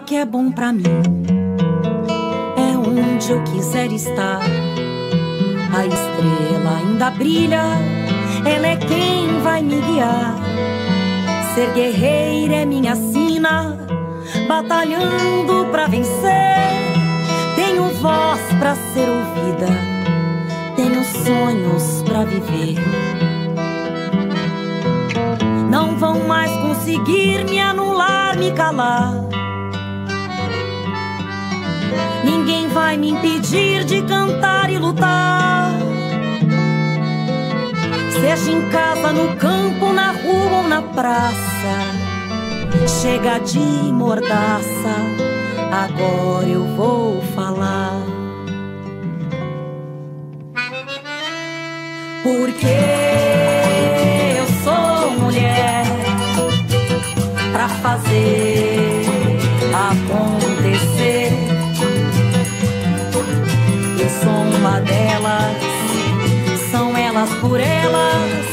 que é bom pra mim é onde eu quiser estar. A estrela ainda brilha, ela é quem vai me guiar. Ser guerreira é minha sina, batalhando pra vencer. Tenho voz pra ser ouvida, tenho sonhos pra viver. Não vão mais conseguir me anular, me calar. Ninguém vai me impedir de cantar e lutar. Seja em casa, no campo, na rua ou na praça. Chega de mordaça, agora eu vou falar. Porque eu sou mulher pra fazer acontecer. Eu sou uma delas, são elas por elas,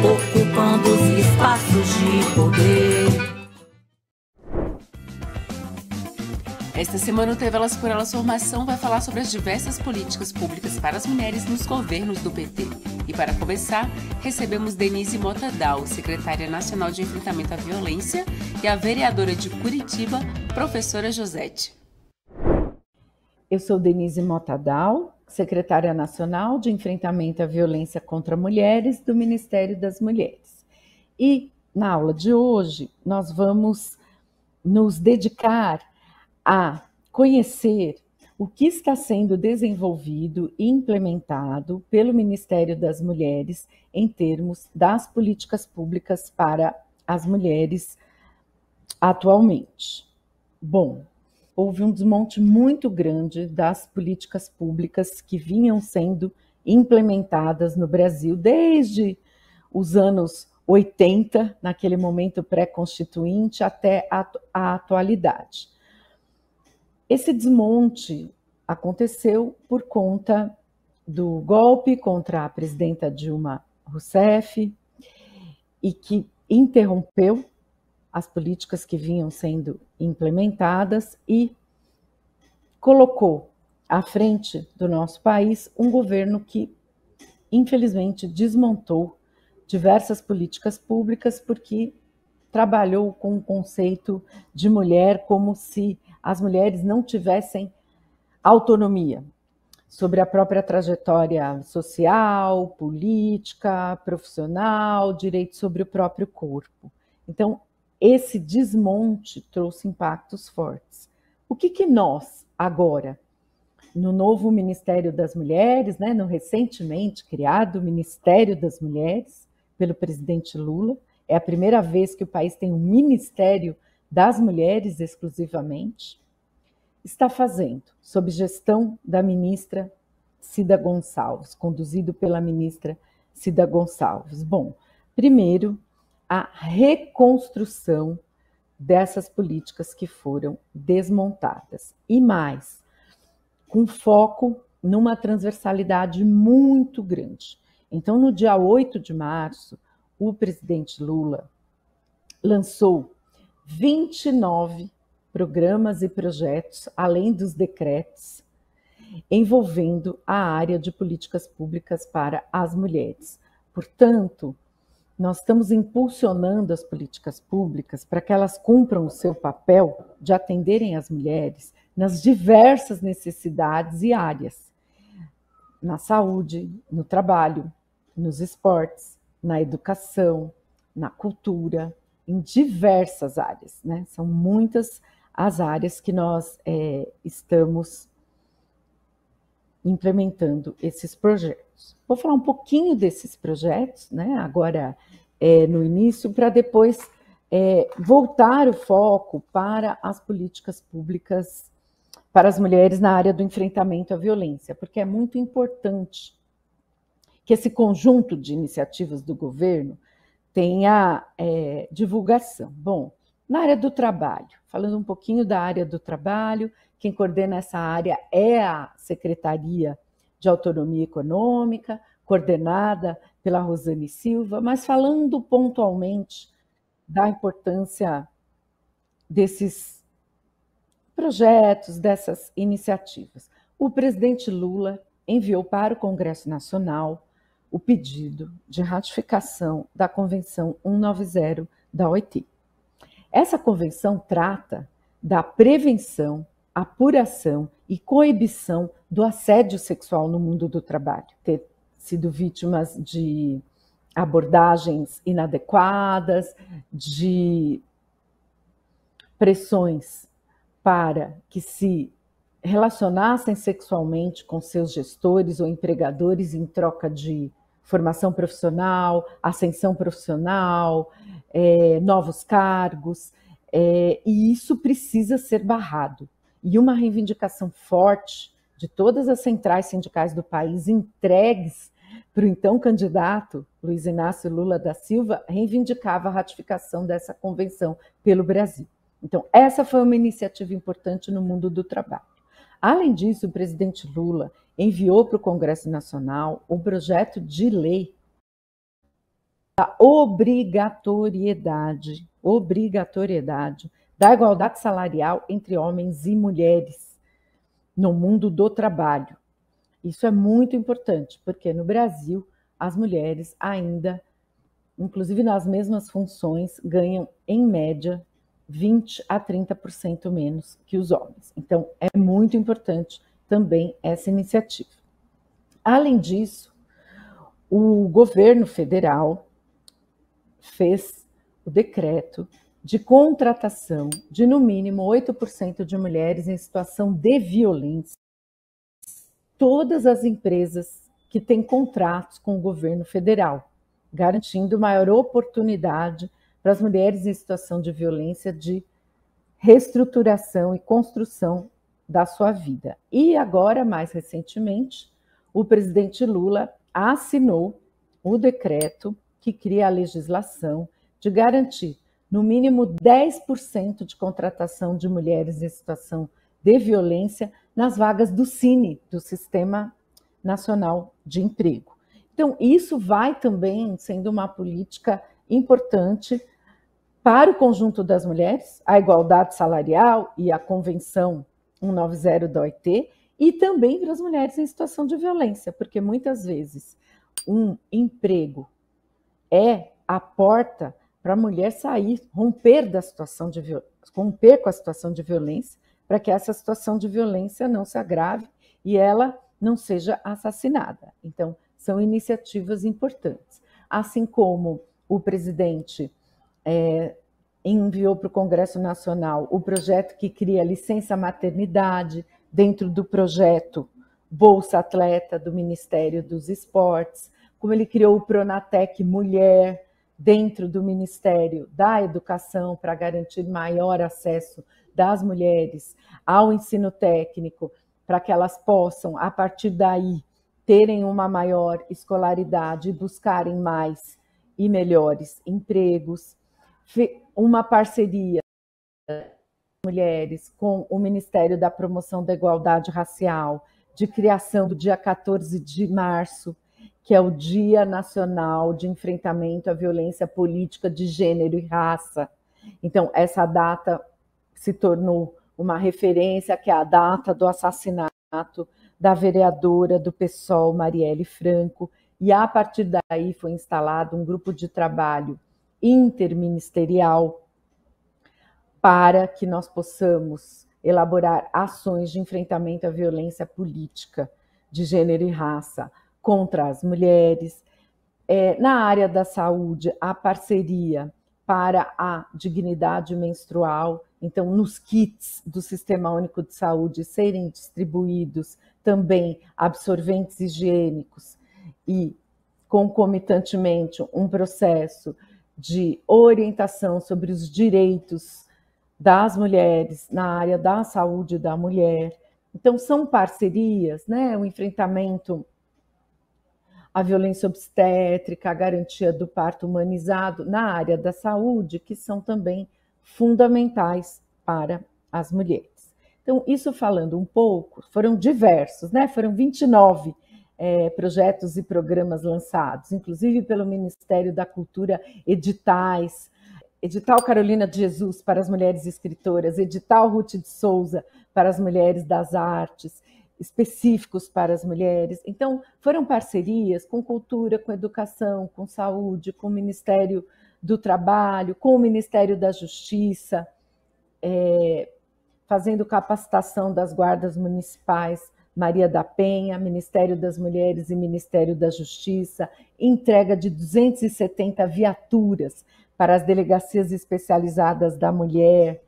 ocupando os espaços de poder. Esta semana o TV Elas por Elas Formação vai falar sobre as diversas políticas públicas para as mulheres nos governos do PT. E para começar, recebemos Denise Motadal, secretária nacional de enfrentamento à violência, e a vereadora de Curitiba, professora Josete. Eu sou Denise Motadal, secretária nacional de enfrentamento à violência contra mulheres do Ministério das Mulheres. E na aula de hoje nós vamos nos dedicar a conhecer o que está sendo desenvolvido e implementado pelo Ministério das Mulheres em termos das políticas públicas para as mulheres atualmente. Bom, houve um desmonte muito grande das políticas públicas que vinham sendo implementadas no Brasil desde os anos 80, naquele momento pré-constituinte, até a atualidade. Esse desmonte aconteceu por conta do golpe contra a presidenta Dilma Rousseff e que interrompeu as políticas que vinham sendo implementadas e colocou à frente do nosso país um governo que, infelizmente, desmontou diversas políticas públicas porque trabalhou com o conceito de mulher como se as mulheres não tivessem autonomia sobre a própria trajetória social, política, profissional, direito sobre o próprio corpo. Então, esse desmonte trouxe impactos fortes. O que nós, agora, no novo Ministério das Mulheres, né, no recentemente criado Ministério das Mulheres, pelo presidente Lula, é a primeira vez que o país tem um Ministério das Mulheres exclusivamente, está fazendo, sob gestão da ministra Cida Gonçalves, conduzido pela ministra Cida Gonçalves. Bom, primeiro, a reconstrução dessas políticas que foram desmontadas. E mais, com foco numa transversalidade muito grande. Então, no dia 8 de março, o presidente Lula lançou 29 programas e projetos, além dos decretos, envolvendo a área de políticas públicas para as mulheres. Portanto, nós estamos impulsionando as políticas públicas para que elas cumpram o seu papel de atenderem as mulheres nas diversas necessidades e áreas, na saúde, no trabalho, nos esportes, na educação, na cultura, em diversas áreas, né? São muitas as áreas que nós estamos implementando esses projetos. Vou falar um pouquinho desses projetos, né? Agora no início, para depois voltar o foco para as políticas públicas para as mulheres na área do enfrentamento à violência, porque é muito importante que esse conjunto de iniciativas do governo tenha divulgação. Bom, na área do trabalho, falando um pouquinho da área do trabalho, quem coordena essa área é a Secretaria de Autonomia Econômica, coordenada pela Rosane Silva, mas falando pontualmente da importância desses projetos, dessas iniciativas. O presidente Lula enviou para o Congresso Nacional o pedido de ratificação da Convenção 190 da OIT. Essa convenção trata da prevenção, apuração e coibição do assédio sexual no mundo do trabalho. Ter sido vítimas de abordagens inadequadas, de pressões para que se relacionassem sexualmente com seus gestores ou empregadores em troca de formação profissional, ascensão profissional, novos cargos, e isso precisa ser barrado. E uma reivindicação forte de todas as centrais sindicais do país entregues para o então candidato Luiz Inácio Lula da Silva reivindicava a ratificação dessa convenção pelo Brasil. Então, essa foi uma iniciativa importante no mundo do trabalho. Além disso, o presidente Lula enviou para o Congresso Nacional um projeto de lei da obrigatoriedade da igualdade salarial entre homens e mulheres no mundo do trabalho. Isso é muito importante, porque no Brasil as mulheres ainda, inclusive nas mesmas funções, ganham em média 20 a 30% menos que os homens. Então, é muito importante também essa iniciativa. Além disso, o governo federal fez o decreto de contratação de, no mínimo, 8% de mulheres em situação de violência. Todas as empresas que têm contratos com o governo federal, garantindo maior oportunidade para as mulheres em situação de violência de reestruturação e construção da sua vida. E agora, mais recentemente, o presidente Lula assinou o decreto que cria a legislação de garantir no mínimo 10% de contratação de mulheres em situação de violência nas vagas do SINE, do Sistema Nacional de Emprego. Então, isso vai também sendo uma política importante para o conjunto das mulheres, a igualdade salarial e a Convenção 190 da OIT, e também para as mulheres em situação de violência, porque muitas vezes um emprego é a porta para a mulher sair, romper com a situação de violência, para que essa situação de violência não se agrave e ela não seja assassinada. Então, são iniciativas importantes. Assim como o presidente enviou para o Congresso Nacional o projeto que cria licença maternidade dentro do projeto Bolsa Atleta do Ministério dos Esportes, como ele criou o Pronatec Mulher dentro do Ministério da Educação para garantir maior acesso das mulheres ao ensino técnico, para que elas possam, a partir daí, terem uma maior escolaridade e buscarem mais e melhores empregos. Uma parceria mulheres com o Ministério da Promoção da Igualdade Racial, de criação do dia 14 de março, que é o Dia Nacional de Enfrentamento à Violência Política de Gênero e Raça. Então, essa data se tornou uma referência, que é a data do assassinato da vereadora do PSOL, Marielle Franco, e a partir daí foi instalado um grupo de trabalho interministerial para que nós possamos elaborar ações de enfrentamento à violência política de gênero e raça contra as mulheres. Na área da saúde, a parceria para a dignidade menstrual, então nos kits do Sistema Único de Saúde serem distribuídos também absorventes higiênicos e, concomitantemente, um processo de orientação sobre os direitos das mulheres na área da saúde da mulher. Então, são parcerias, né? O enfrentamento à violência obstétrica, a garantia do parto humanizado na área da saúde, que são também fundamentais para as mulheres. Então, isso falando um pouco, foram diversos, né? Foram 29 projetos e programas lançados, inclusive pelo Ministério da Cultura, editais, edital Carolina de Jesus para as mulheres escritoras, edital Ruth de Souza para as mulheres das artes, específicos para as mulheres. Então, foram parcerias com cultura, com educação, com saúde, com o Ministério do Trabalho, com o Ministério da Justiça, fazendo capacitação das guardas municipais Maria da Penha, Ministério das Mulheres e Ministério da Justiça, entrega de 270 viaturas para as delegacias especializadas da mulher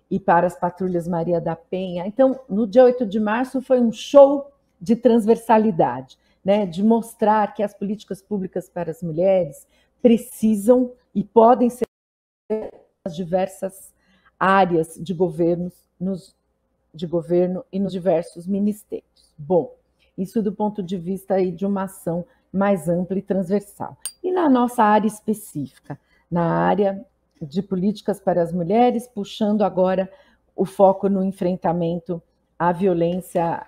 e para as patrulhas Maria da Penha. Então, no dia 8 de março foi um show de transversalidade, né, de mostrar que as políticas públicas para as mulheres precisam e podem ser nas diversas áreas de governo e nos diversos ministérios. Bom, isso do ponto de vista aí de uma ação mais ampla e transversal. E na nossa área específica, na área de políticas para as mulheres, puxando agora o foco no enfrentamento à violência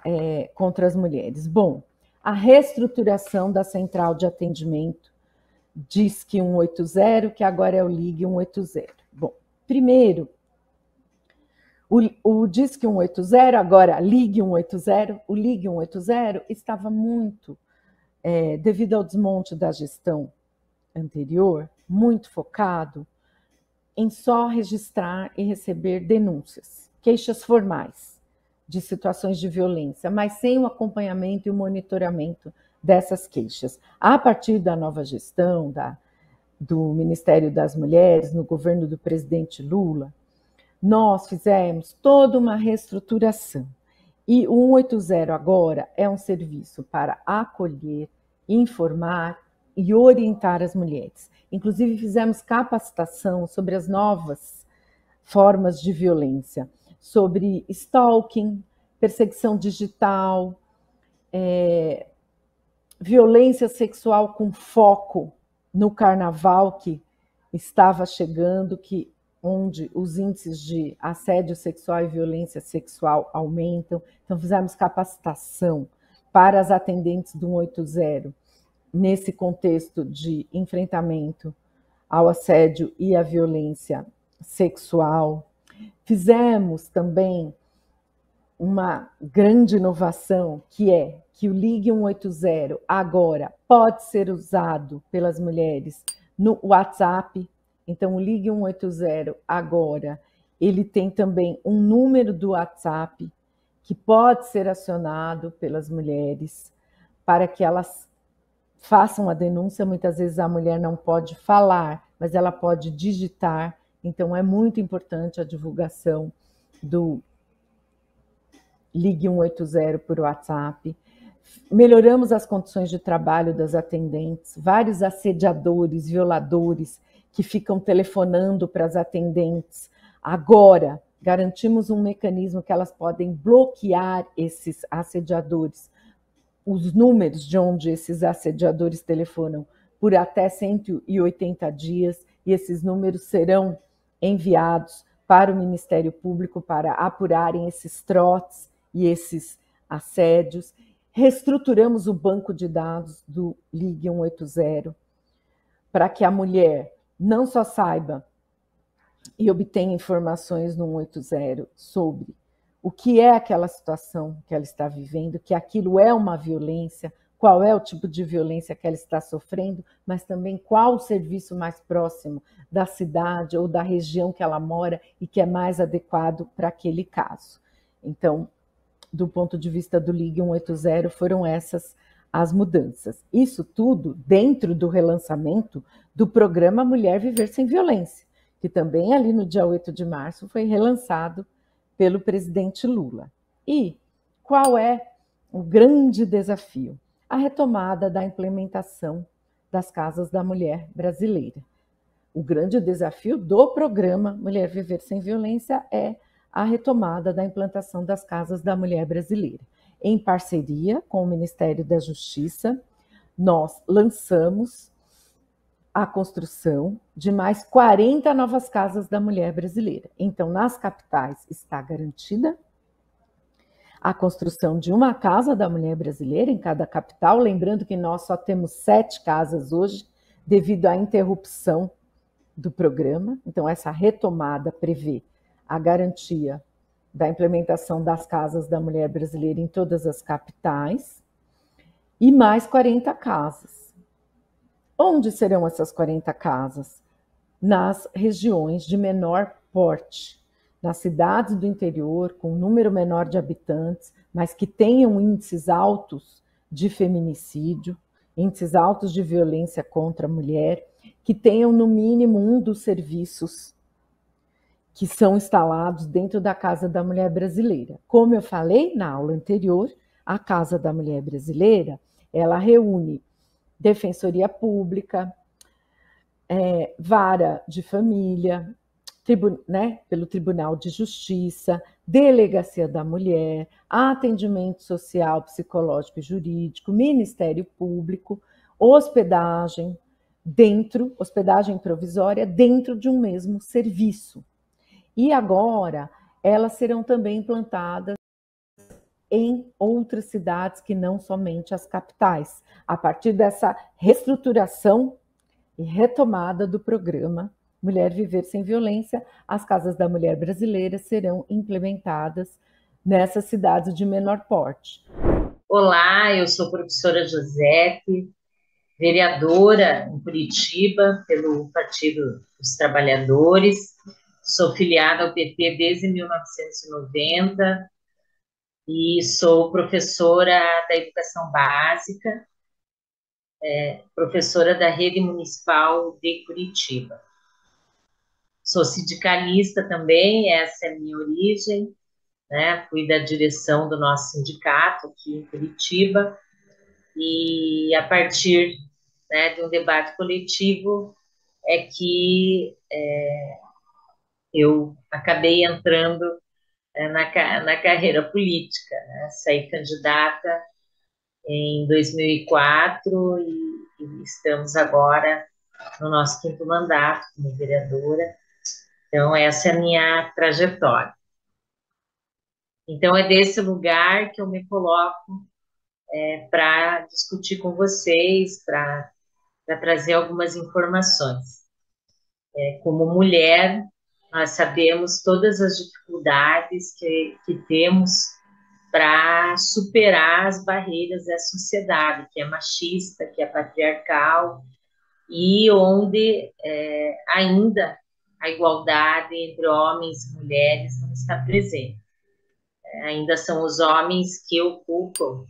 contra as mulheres. Bom, a reestruturação da central de atendimento Disque 180, que agora é o Ligue 180. Bom, primeiro, o Disque 180, agora Ligue 180, o Ligue 180 estava muito, devido ao desmonte da gestão anterior, muito focado em só registrar e receber denúncias, queixas formais de situações de violência, mas sem o acompanhamento e o monitoramento dessas queixas. A partir da nova gestão do Ministério das Mulheres, no governo do presidente Lula, nós fizemos toda uma reestruturação. E o 180 agora é um serviço para acolher, informar e orientar as mulheres. Inclusive, fizemos capacitação sobre as novas formas de violência, sobre stalking, perseguição digital, violência sexual com foco no carnaval que estava chegando, onde os índices de assédio sexual e violência sexual aumentam. Então, fizemos capacitação para as atendentes do 180, nesse contexto de enfrentamento ao assédio e à violência sexual. Fizemos também uma grande inovação, que é que o Ligue 180 agora pode ser usado pelas mulheres no WhatsApp. Então, o Ligue 180 agora, ele tem também um número do WhatsApp que pode ser acionado pelas mulheres para que elas façam a denúncia. Muitas vezes a mulher não pode falar, mas ela pode digitar. Então, é muito importante a divulgação do Ligue 180 por WhatsApp. Melhoramos as condições de trabalho das atendentes, vários assediadores, violadores, que ficam telefonando para as atendentes. Agora, garantimos um mecanismo que elas podem bloquear esses assediadores, os números de onde esses assediadores telefonam, por até 180 dias, e esses números serão enviados para o Ministério Público para apurarem esses trotes e esses assédios. Reestruturamos o banco de dados do Ligue 180 para que a mulher não só saiba e obtenha informações no 180 sobre o que é aquela situação que ela está vivendo, que aquilo é uma violência, qual é o tipo de violência que ela está sofrendo, mas também qual o serviço mais próximo da cidade ou da região que ela mora e que é mais adequado para aquele caso. Então, do ponto de vista do Ligue 180, foram essas as mudanças. Isso tudo dentro do relançamento do programa Mulher Viver Sem Violência, que também ali no dia 8 de março foi relançado pelo presidente Lula. E qual é o grande desafio? A retomada da implementação das Casas da Mulher Brasileira. O grande desafio do programa Mulher Viver Sem Violência é a retomada da implantação das Casas da Mulher Brasileira. Em parceria com o Ministério da Justiça, nós lançamos a construção de mais 40 novas Casas da Mulher Brasileira. Então, nas capitais está garantida a construção de uma Casa da Mulher Brasileira em cada capital, lembrando que nós só temos 7 casas hoje, devido à interrupção do programa. Então, essa retomada prevê a garantia da implementação das casas da mulher brasileira em todas as capitais e mais 40 casas. Onde serão essas 40 casas? Nas regiões de menor porte, nas cidades do interior, com um número menor de habitantes, mas que tenham índices altos de feminicídio, índices altos de violência contra a mulher, que tenham no mínimo um dos serviços que são instalados dentro da Casa da Mulher Brasileira. Como eu falei na aula anterior, a Casa da Mulher Brasileira, ela reúne Defensoria Pública, Vara de Família, pelo Tribunal de Justiça, Delegacia da Mulher, Atendimento Social, Psicológico e Jurídico, Ministério Público, hospedagem provisória dentro de um mesmo serviço. E agora elas serão também implantadas em outras cidades que não somente as capitais, a partir dessa reestruturação e retomada do programa Mulher Viver Sem Violência. As casas da mulher brasileira serão implementadas nessas cidades de menor porte. Olá, eu sou a professora Josepe, vereadora em Curitiba pelo Partido dos Trabalhadores, sou filiada ao PT desde 1990 e sou professora da educação básica, professora da Rede Municipal de Curitiba. Sou sindicalista também, essa é a minha origem, né? Fui da direção do nosso sindicato aqui em Curitiba e a partir, né, de um debate coletivo é que eu acabei entrando na carreira política, né? Saí candidata em 2004 e estamos agora no nosso 5º mandato como vereadora. Então, essa é a minha trajetória. Então, é desse lugar que eu me coloco para discutir com vocês, para trazer algumas informações. Como mulher, nós sabemos todas as dificuldades que temos para superar as barreiras da sociedade, que é machista, que é patriarcal, e onde ainda a igualdade entre homens e mulheres não está presente. Ainda são os homens que ocupam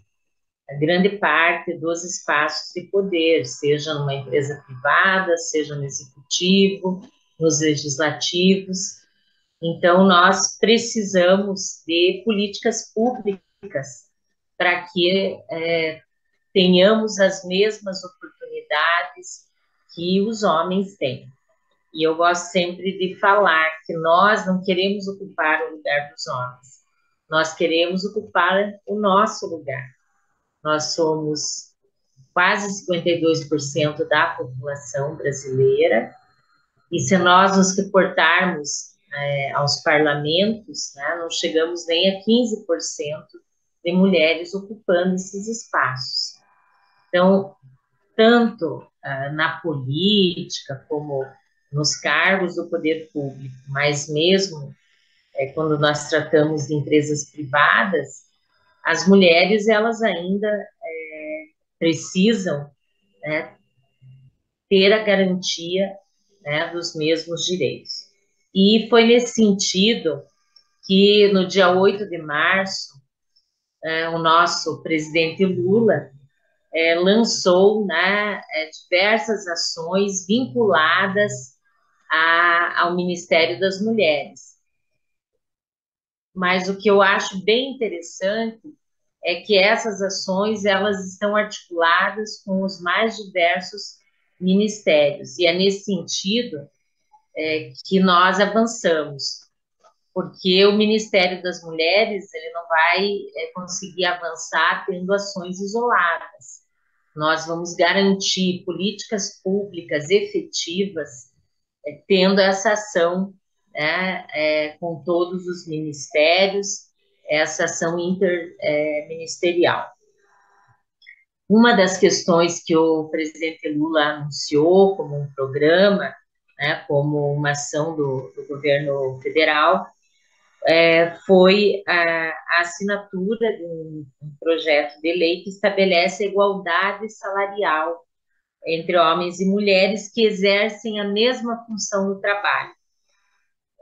a grande parte dos espaços de poder, seja numa empresa privada, seja no executivo, nos legislativos. Então, nós precisamos de políticas públicas para que tenhamos as mesmas oportunidades que os homens têm. E eu gosto sempre de falar que nós não queremos ocupar o lugar dos homens, nós queremos ocupar o nosso lugar. Nós somos quase 52% da população brasileira, e se nós nos reportarmos aos parlamentos, né, não chegamos nem a 15% de mulheres ocupando esses espaços. Então, tanto na política como nos cargos do poder público, mas mesmo quando nós tratamos de empresas privadas, as mulheres, elas ainda precisam ter a garantia dos mesmos direitos. E foi nesse sentido que, no dia 8 de março, o nosso presidente Lula lançou diversas ações vinculadas ao Ministério das Mulheres. Mas o que eu acho bem interessante é que essas ações, elas estão articuladas com os mais diversos ministérios, e é nesse sentido que nós avançamos, porque o Ministério das Mulheres, ele não vai conseguir avançar tendo ações isoladas. Nós vamos garantir políticas públicas efetivas tendo essa ação com todos os ministérios, essa ação interministerial. Uma das questões que o presidente Lula anunciou como um programa né, como uma ação do governo federal, foi a assinatura de um projeto de lei que estabelece a igualdade salarial entre homens e mulheres que exercem a mesma função no trabalho.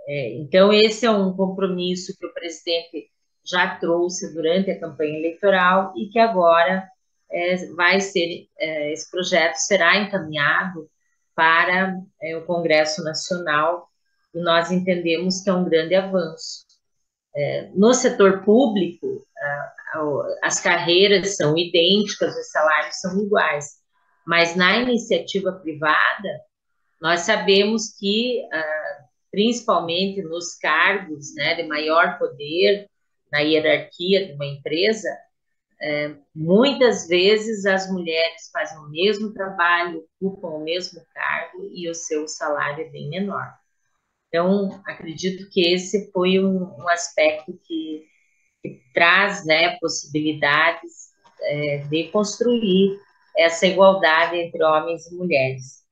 Então, esse é um compromisso que o presidente já trouxe durante a campanha eleitoral e que agora vai ser, esse projeto será encaminhado para o Congresso Nacional e nós entendemos que é um grande avanço. No setor público, as carreiras são idênticas, os salários são iguais, mas na iniciativa privada, nós sabemos que, principalmente nos cargos, né, de maior poder, na hierarquia de uma empresa, muitas vezes as mulheres fazem o mesmo trabalho, ocupam o mesmo cargo e o seu salário é bem menor. Então, acredito que esse foi um aspecto que traz, né, possibilidades de construir essa igualdade entre homens e mulheres.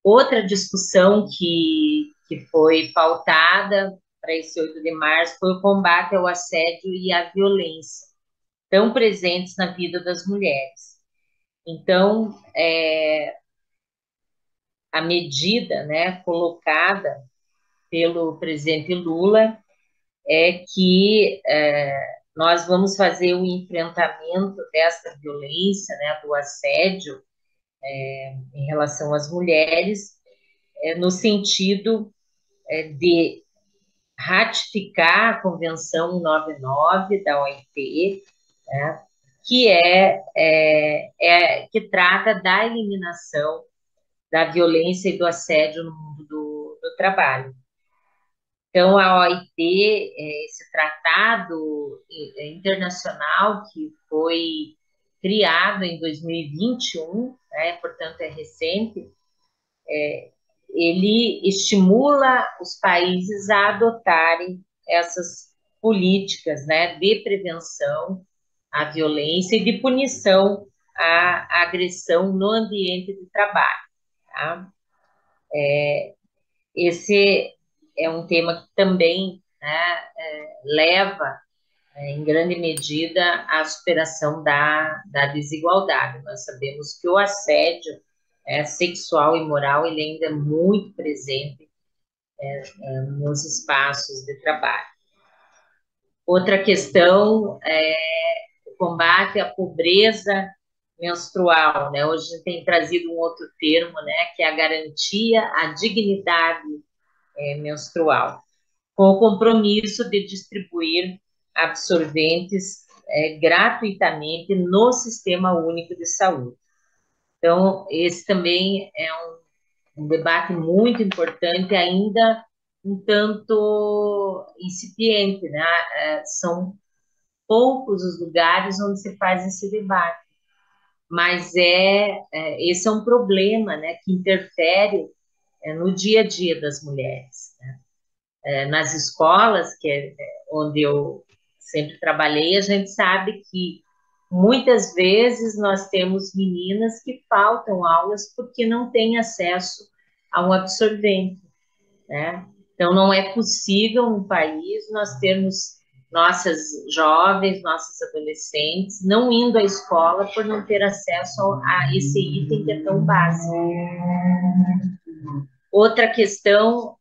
Outra discussão que foi pautada para esse 8 de março foi o combate ao assédio e à violência, tão presentes na vida das mulheres. Então, a medida, né, colocada pelo presidente Lula é que nós vamos fazer o enfrentamento dessa violência, né, do assédio em relação às mulheres, no sentido de ratificar a Convenção 199 da OIT, né, que trata da eliminação da violência e do assédio no mundo do trabalho. Então, a OIT, esse tratado internacional que foi criado em 2021, né, portanto é recente, ele estimula os países a adotarem essas políticas, né, de prevenção à violência e de punição à agressão no ambiente de trabalho. Tá? Esse é um tema que também, né, leva, em grande medida, à superação da desigualdade. Nós sabemos que o assédio sexual e moral ele ainda é muito presente nos espaços de trabalho. Outra questão é o combate à pobreza menstrual, né? Hoje a gente tem trazido um outro termo, né, que é a garantia à dignidade menstrual, com o compromisso de distribuir absorventes gratuitamente no Sistema Único de Saúde. Então, esse também é um debate muito importante, ainda um tanto incipiente, né? São poucos os lugares onde se faz esse debate, mas esse é um problema, né, que interfere no dia a dia das mulheres, né? Nas escolas, que é onde eu sempre trabalhei, a gente sabe que muitas vezes nós temos meninas que faltam aulas porque não têm acesso a um absorvente, né? Então, não é possível no país nós termos nossas jovens, nossas adolescentes não indo à escola por não ter acesso a esse item que é tão básico. Outra questão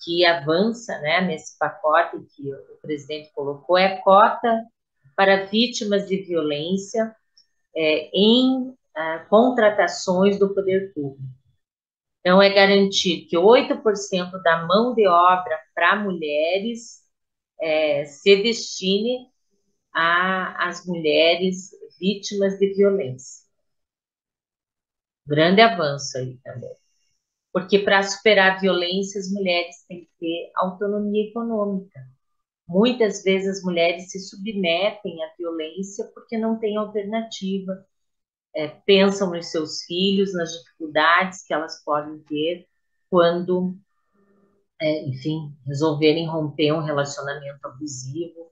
que avança, né, nesse pacote que o presidente colocou é cota para vítimas de violência em contratações do poder público. Então, é garantir que 8% da mão de obra para mulheres se destine às mulheres vítimas de violência. Grande avanço aí também. Porque para superar a violência, as mulheres têm que ter autonomia econômica. Muitas vezes as mulheres se submetem à violência porque não têm alternativa. Pensam nos seus filhos, nas dificuldades que elas podem ter quando, enfim, resolverem romper um relacionamento abusivo.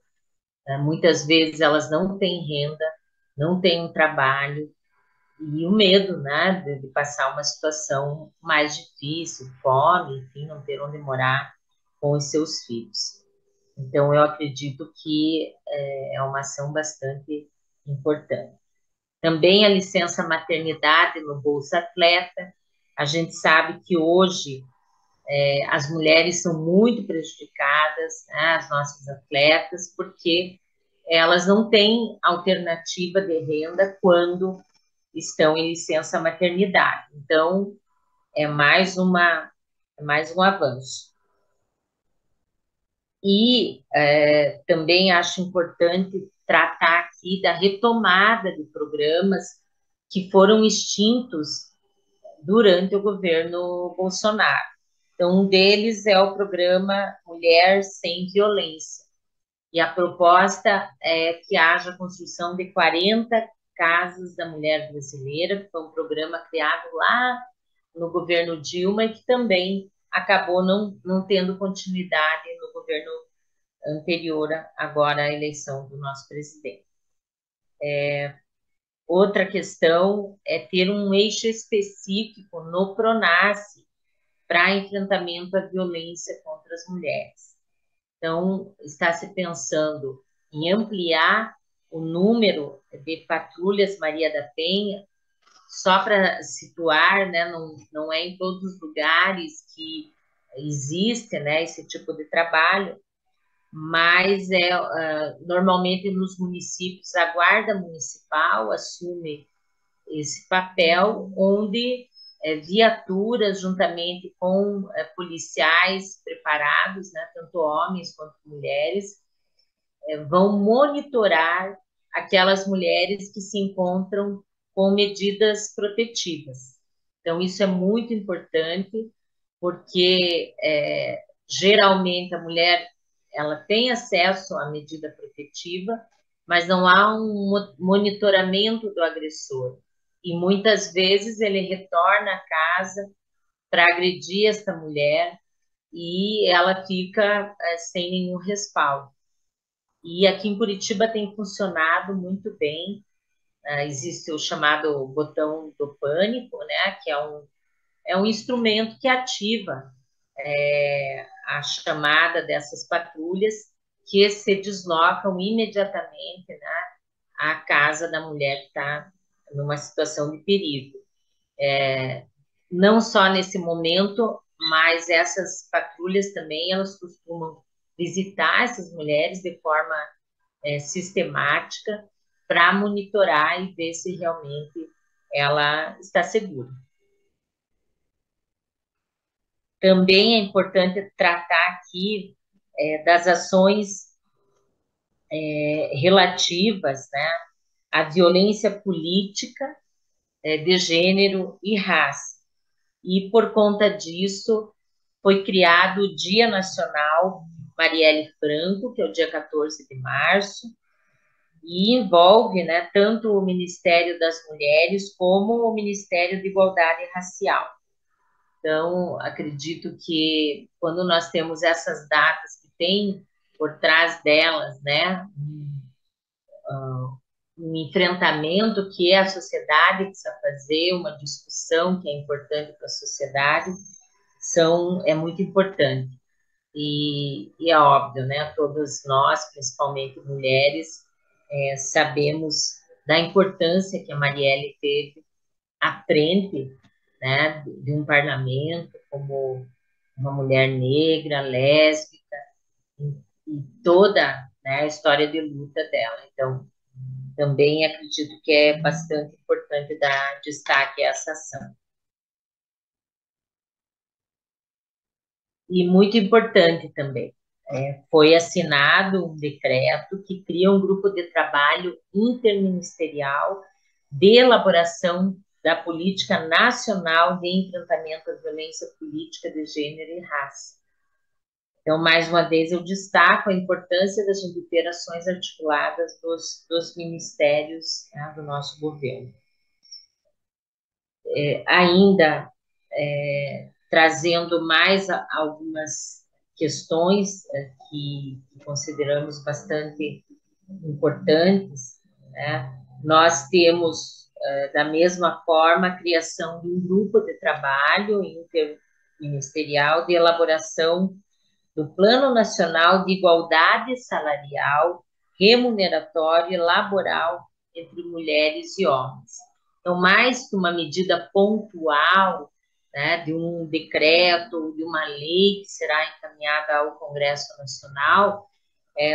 Muitas vezes elas não têm renda, não têm um trabalho e o medo, né, de passar uma situação mais difícil, fome, enfim, não ter onde morar com os seus filhos. Então, eu acredito que é uma ação bastante importante. Também a licença maternidade no Bolsa Atleta. A gente sabe que hoje as mulheres são muito prejudicadas, né, as nossas atletas, porque elas não têm alternativa de renda quando estão em licença maternidade. Então, é mais um avanço. E também acho importante tratar aqui da retomada de programas que foram extintos durante o governo Bolsonaro. Então, um deles é o programa Mulher Sem Violência. E a proposta é que haja a construção de 40 casas da mulher brasileira, que foi um programa criado lá no governo Dilma e que também acabou não tendo continuidade no governo anterior, agora à eleição do nosso presidente. Outra questão é ter um eixo específico no PRONASSE para enfrentamento à violência contra as mulheres. Então, está se pensando em ampliar o número de patrulhas Maria da Penha, só para situar, né, não é em todos os lugares que existe, né, esse tipo de trabalho, mas normalmente nos municípios a guarda municipal assume esse papel, onde viaturas juntamente com policiais preparados, né, tanto homens quanto mulheres, vão monitorar aquelas mulheres que se encontram com medidas protetivas. Então, isso é muito importante, porque geralmente a mulher ela tem acesso à medida protetiva, mas não há um monitoramento do agressor. E muitas vezes ele retorna à casa para agredir esta mulher e ela fica sem nenhum respaldo. E aqui em Curitiba tem funcionado muito bem. Existe o chamado botão do pânico, né, que é um instrumento que ativa a chamada dessas patrulhas que se deslocam imediatamente, né, à casa da mulher que está numa situação de perigo. Não só nesse momento, mas essas patrulhas também, elas costumam visitar essas mulheres de forma sistemática para monitorar e ver se realmente ela está segura. Também é importante tratar aqui das ações relativas, né, à violência política de gênero e raça. E, por conta disso, foi criado o Dia Nacional Marielle Franco, que é o dia 14 de março, e envolve, né, tanto o Ministério das Mulheres como o Ministério de Igualdade Racial. Então, acredito que quando nós temos essas datas que tem por trás delas, né, um enfrentamento que a sociedade precisa fazer, uma discussão que é importante para a sociedade, é muito importante. E é óbvio, né, todas nós, principalmente mulheres, sabemos da importância que a Marielle teve à frente, né, de um parlamento como uma mulher negra, lésbica, e toda, né, a história de luta dela. Então, também acredito que é bastante importante dar destaque a essa ação. E muito importante também, foi assinado um decreto que cria um grupo de trabalho interministerial de elaboração da Política Nacional de Enfrentamento à Violência Política de Gênero e Raça. Então, mais uma vez, eu destaco a importância da gente ter ações articuladas dos ministérios, né, do nosso governo. Ainda trazendo mais algumas questões que consideramos bastante importantes, né? Nós temos Da mesma forma, a criação de um grupo de trabalho interministerial de elaboração do Plano Nacional de Igualdade Salarial, Remuneratória e Laboral entre mulheres e homens. Então, mais que uma medida pontual, né, de um decreto, de uma lei que será encaminhada ao Congresso Nacional,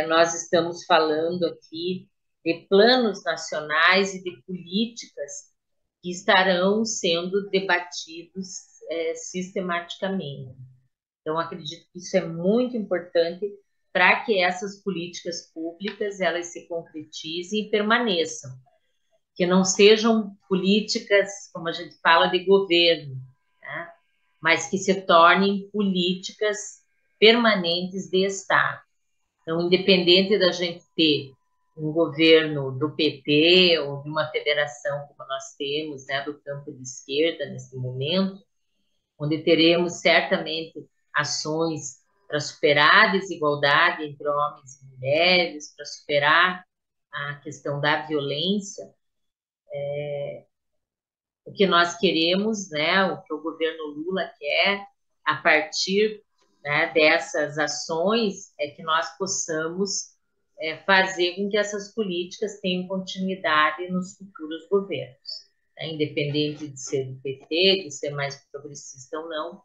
nós estamos falando aqui de planos nacionais e de políticas que estarão sendo debatidos sistematicamente. Então, acredito que isso é muito importante para que essas políticas públicas elas se concretizem e permaneçam, que não sejam políticas, como a gente fala, de governo, né? Mas que se tornem políticas permanentes de Estado. Então, independente da gente ter um governo do PT ou de uma federação como nós temos, né, do campo de esquerda nesse momento, onde teremos certamente ações para superar a desigualdade entre homens e mulheres, para superar a questão da violência. O que nós queremos, né, o que o governo Lula quer, a partir, né, dessas ações, é que nós possamos fazer com que essas políticas tenham continuidade nos futuros governos, né, independente de ser do PT, de ser mais progressista ou não.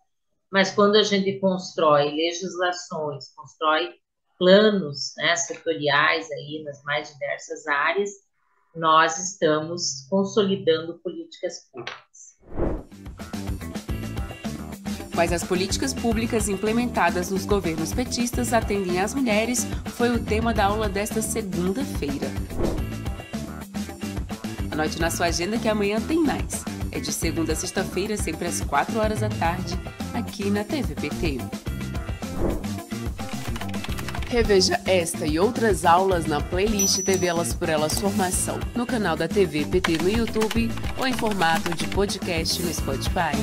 Mas quando a gente constrói legislações, constrói planos, né, setoriais aí nas mais diversas áreas, nós estamos consolidando políticas públicas. Quais as políticas públicas implementadas nos governos petistas atendem às mulheres foi o tema da aula desta segunda-feira. Anote na sua agenda que amanhã tem mais. É de segunda a sexta-feira, sempre às 4 horas da tarde, aqui na TV PT. Reveja esta e outras aulas na playlist TV Elas por Elas Formação, no canal da TV PT no YouTube ou em formato de podcast no Spotify.